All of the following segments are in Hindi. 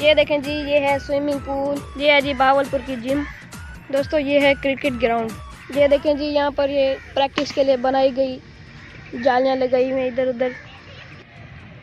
ये देखें जी, ये है स्विमिंग पूल, ये है जी बहावलपुर की जिम। दोस्तों ये है क्रिकेट ग्राउंड। ये देखें जी, यहाँ पर ये प्रैक्टिस के लिए बनाई गई जालियाँ लगाई हुई हैं इधर उधर।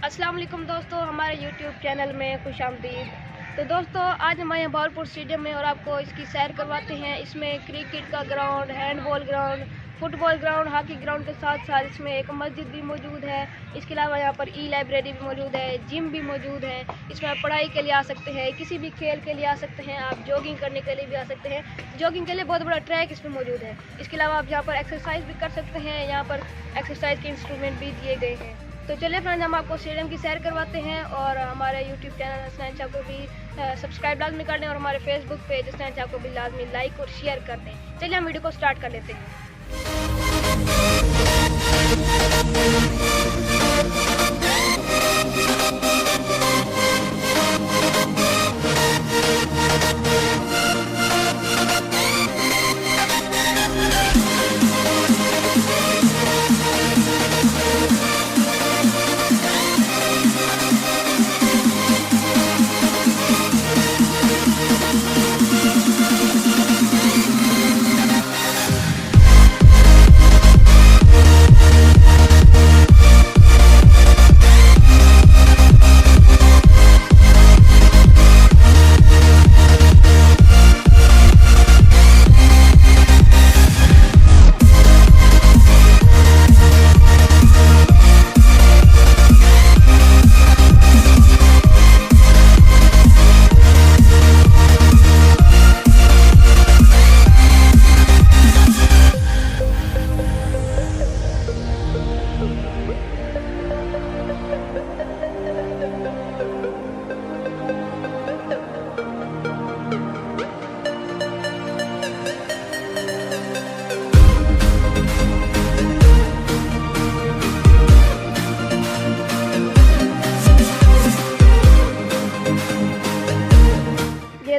अस्सलाम वालेकुम दोस्तों, हमारे YouTube चैनल में खुश आमदीद। तो दोस्तों आज हम आए हैं भावलपुर स्टेडियम में और आपको इसकी सैर करवाते हैं। इसमें क्रिकेट का ground, handball ground, football ground, hockey ground के साथ साथ इसमें एक मस्जिद भी मौजूद है। इसके अलावा यहाँ पर लाइब्रेरी भी मौजूद है, जिम भी मौजूद है। इसमें आप पढ़ाई के लिए आ सकते हैं, किसी भी खेल के लिए आ सकते हैं, आप जॉगिंग करने के लिए भी आ सकते हैं। जॉगिंग के लिए बहुत बड़ा ट्रैक इसमें मौजूद है। इसके अलावा आप यहाँ पर एक्सरसाइज भी कर सकते हैं। यहाँ पर एक्सरसाइज के इंस्ट्रूमेंट भी दिए गए हैं। तो चलिए फ्रेंड्स, हम आपको स्टेडियम की सैर करवाते हैं और हमारे YouTube चैनल हसनैन शाह को भी सब्सक्राइब लाजमी कर दें और हमारे फेसबुक पेज हसनैन शाह को भी लाजमी लाइक और शेयर कर दें। चलिए हम वीडियो को स्टार्ट कर लेते हैं।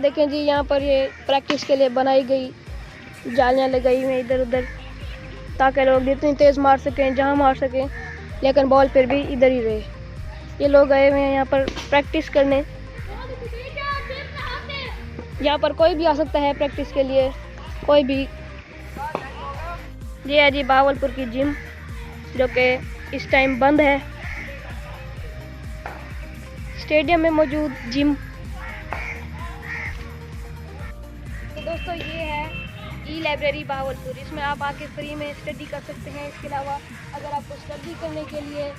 देखें जी, यहाँ पर ये प्रैक्टिस के लिए बनाई गई जालियाँ लगाई हुई हैं इधर उधर, ताकि लोग जितनी तेज़ मार सकें, जहाँ मार सकें, लेकिन बॉल फिर भी इधर ही रहे। ये लोग आए हुए हैं यहाँ पर प्रैक्टिस करने। यहाँ पर कोई भी आ सकता है प्रैक्टिस के लिए, कोई भी। ये है जी bahawalpur की जिम, जो कि इस टाइम बंद है। स्टेडियम में मौजूद जिम। तो दोस्तों ये है लाइब्रेरी bahawalpur। इसमें आप आके फ्री में स्टडी कर सकते हैं। इसके अलावा अगर आपको स्टडी करने के लिए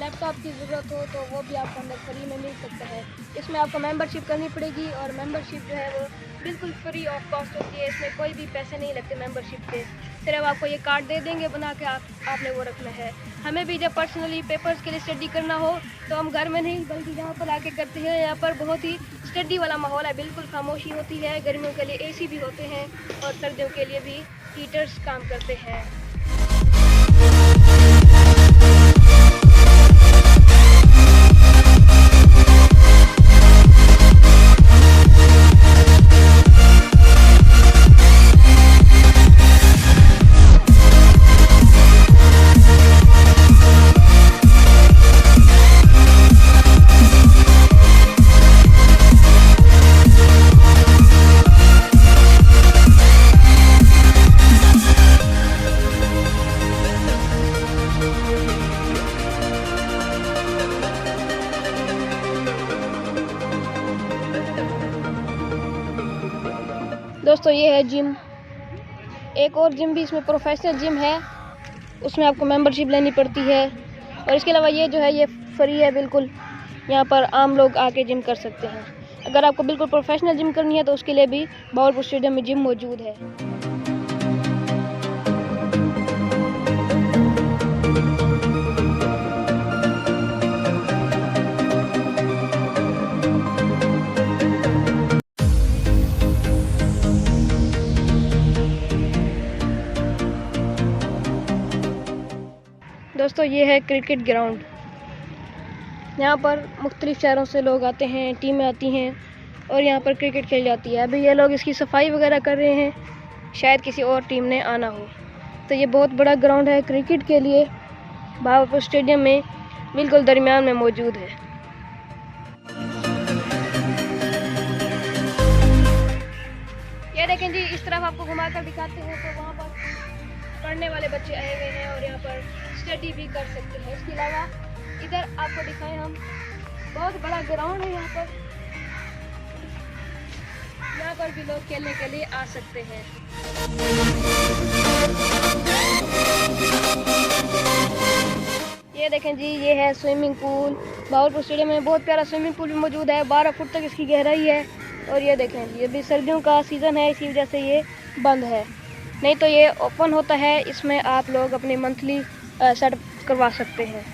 लैपटॉप की ज़रूरत हो तो वो भी आपको अंदर फ्री में मिल सकता है। इसमें आपको मेंबरशिप करनी पड़ेगी और मेंबरशिप जो है वो बिल्कुल फ्री ऑफ कॉस्ट होती है। इसमें कोई भी पैसे नहीं लगते मेंबरशिप के। सिर्फ आपको ये कार्ड दे देंगे बना के, आपने वो रखना है। हमें भी जब पर्सनली पेपर्स के लिए स्टडी करना हो तो हम घर में नहीं बल्कि यहाँ पर आके करते हैं। यहाँ पर बहुत ही स्टडी वाला माहौल है, बिल्कुल खामोशी होती है। गर्मियों के लिए AC भी होते हैं और सर्दियों के लिए भी हीटर्स काम करते हैं। दोस्तों ये है जिम। एक और जिम भी इसमें प्रोफेशनल जिम है, उसमें आपको मेंबरशिप लेनी पड़ती है। और इसके अलावा ये जो है ये फ्री है बिल्कुल। यहाँ पर आम लोग आके जिम कर सकते हैं। अगर आपको बिल्कुल प्रोफेशनल जिम करनी है तो उसके लिए भी bahawalpur स्टेडियम में जिम मौजूद है। दोस्तों ये है क्रिकेट ग्राउंड। यहाँ पर मुख्तलिफ़ शहरों से लोग आते हैं, टीमें आती हैं और यहाँ पर क्रिकेट खेली जाती है। अभी ये लोग इसकी सफाई वगैरह कर रहे हैं, शायद किसी और टीम ने आना हो। तो ये बहुत बड़ा ग्राउंड है क्रिकेट के लिए, भावलपुर स्टेडियम में बिल्कुल दरमियान में मौजूद है। ये देखें जी, इस तरफ आपको घुमाकर दिखाते हैं तो वहाँ पर पढ़ने वाले बच्चे आए हुए हैं और यहाँ पर स्टडी भी कर सकते हैं। इसके अलावा इधर आपको दिखाएं हम, बहुत बड़ा ग्राउंड है यहाँ पर भी लोग खेलने के लिए आ सकते हैं। ये देखें जी, ये है स्विमिंग पूल। भावलपुर स्टेडियम में बहुत प्यारा स्विमिंग पूल भी मौजूद है, 12 फुट तक इसकी गहराई है। और ये देखें जी, अभी सर्दियों का सीज़न है, इसी वजह से ये बंद है, नहीं तो ये ओपन होता है। इसमें आप लोग अपनी मंथली सेट करवा सकते हैं।